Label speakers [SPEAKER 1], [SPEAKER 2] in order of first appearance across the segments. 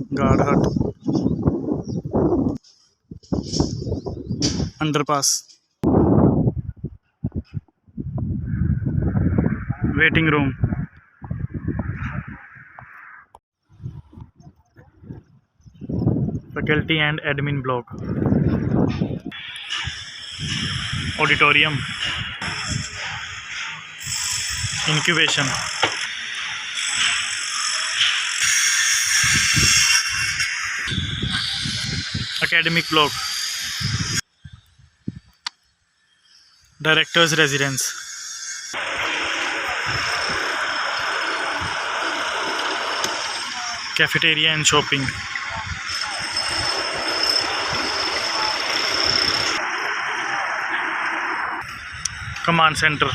[SPEAKER 1] guard hut, underpass, waiting room, faculty and admin block, auditorium, incubation, academic block, director's residence, cafeteria and shopping, command center,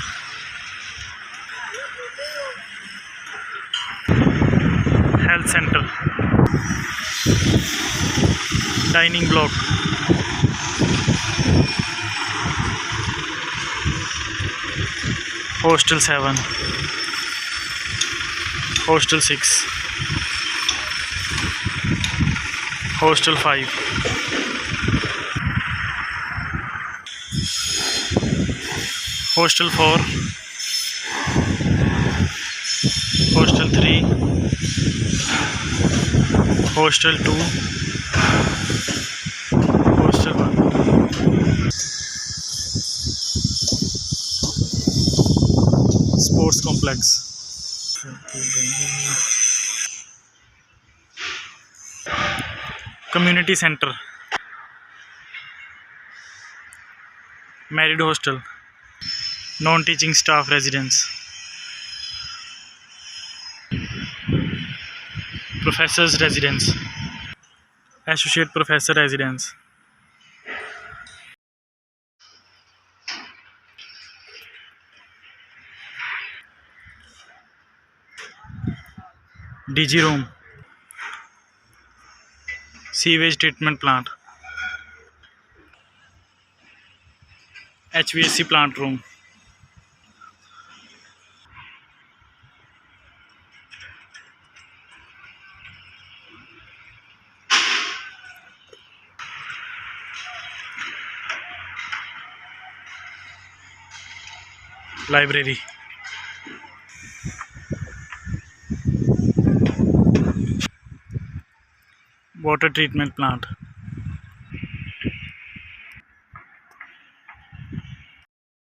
[SPEAKER 1] health center, dining block, hostel 7, hostel 6, hostel 5, hostel 4, hostel 3, hostel 2, hostel 1, sports complex, community center, married hostel, non-teaching staff residence, professor's residence, associate professor residence, DG room, sewage treatment plant, HVAC plant room, library, water treatment plant,